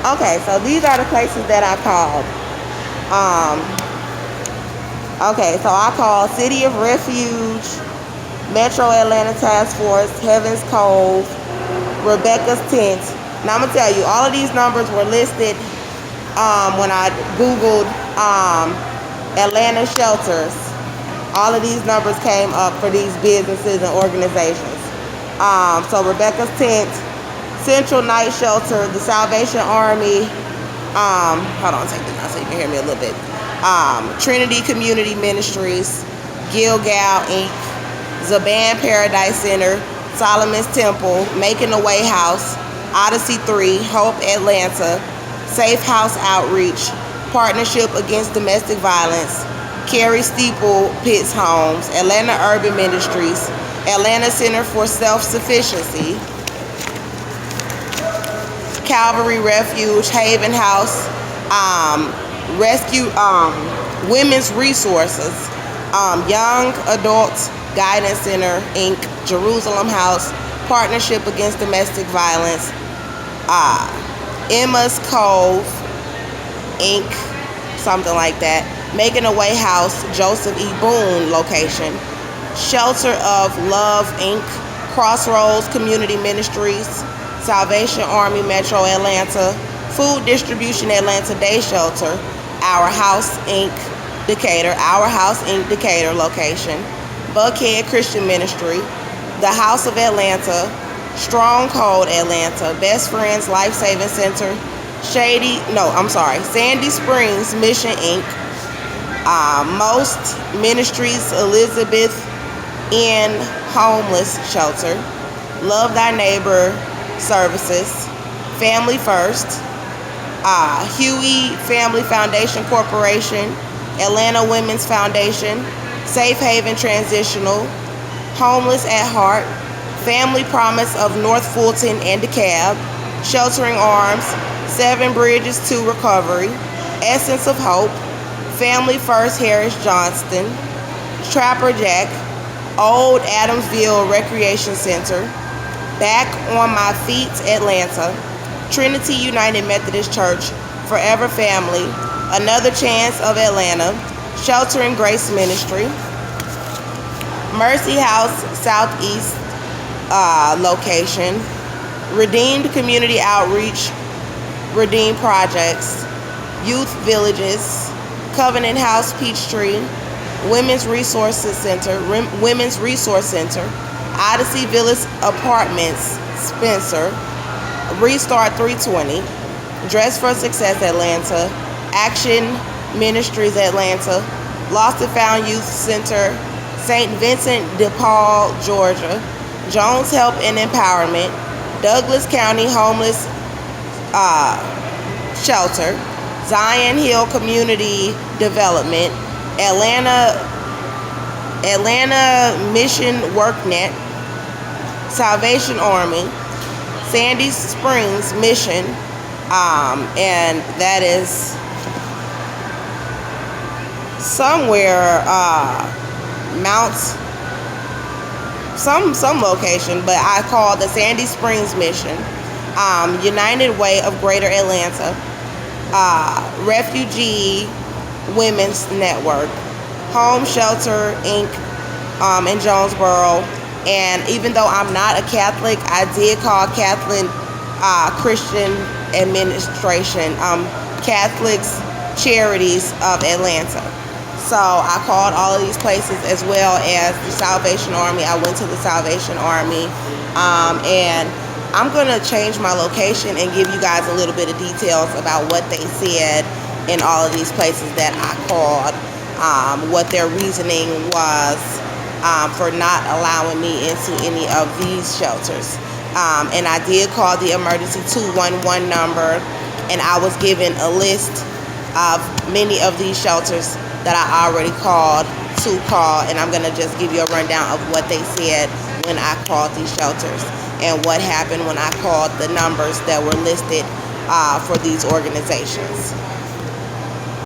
Okay, so these are the places that I called. Okay, so I called City of Refuge, Metro Atlanta Task Force, Heaven's Cove, Rebecca's Tent. Now I'm gonna tell you, all of these numbers were listed when I Googled Atlanta shelters. All of these numbers came up for these businesses and organizations. So Rebecca's Tent, Central Night Shelter, the Salvation Army. Hold on, take this out so you can hear me a little bit. Trinity Community Ministries, Gilgal Inc., Zaban Paradise Center, Solomon's Temple, Making a Way House, Odyssey 3, Hope Atlanta, Safe House Outreach, Partnership Against Domestic Violence, Carrie Steeple Pitts Homes, Atlanta Urban Ministries, Atlanta Center for Self-Sufficiency, Calvary Refuge, Haven House, Rescue, Women's Resources, Young Adult Guidance Center, Inc., Jerusalem House, Partnership Against Domestic Violence, Emma's Cove, Inc., something like that, Making a Way House, Joseph E. Boone location, Shelter of Love, Inc., Crossroads Community Ministries, Salvation Army Metro Atlanta, Food Distribution Atlanta Day Shelter, Our House Inc. Decatur, Our House Inc. Decatur location, Buckhead Christian Ministry, The House of Atlanta, Stronghold Atlanta, Best Friends Life Saving Center, Sandy Springs Mission Inc., Most Ministries Elizabeth Inn Homeless Shelter, Love Thy Neighbor Services, Family First, Huey Family Foundation Corporation, Atlanta Women's Foundation, Safe Haven Transitional, Homeless at Heart, Family Promise of North Fulton and DeKalb, Sheltering Arms, Seven Bridges to Recovery, Essence of Hope, Family First Harris Johnston, Trapper Jack, Old Adamsville Recreation Center, Back on My Feet Atlanta, Trinity United Methodist Church, Forever Family, Another Chance of Atlanta, Sheltering Grace Ministry, Mercy House Southeast location, Redeemed Community Outreach, Redeemed Projects, Youth Villages, Covenant House Peachtree, Women's Resource Center, Odyssey Village Apartments, Spencer, Restart 320, Dress for Success Atlanta, Action Ministries Atlanta, Lost and Found Youth Center, St. Vincent de Paul, Georgia, Jones Help and Empowerment, Douglas County Homeless Shelter, Zion Hill Community Development, Atlanta Mission WorkNet, Salvation Army, Sandy Springs Mission, and that is somewhere some location, but I call the Sandy Springs Mission, United Way of Greater Atlanta, Refugee Women's Network, Home Shelter Inc. In Jonesboro. And even though I'm not a Catholic, I did call Catholic Christian Administration, Catholics Charities of Atlanta. So I called all of these places as well as the Salvation Army. I went to the Salvation Army, and I'm going to change my location and give you guys a little bit of details about what they said in all of these places that I called, what their reasoning was for not allowing me into any of these shelters. And I did call the emergency 211 number, and I was given a list of many of these shelters that I already called to call, and I'm going to just give you a rundown of what they said when I called these shelters and what happened when I called the numbers that were listed for these organizations.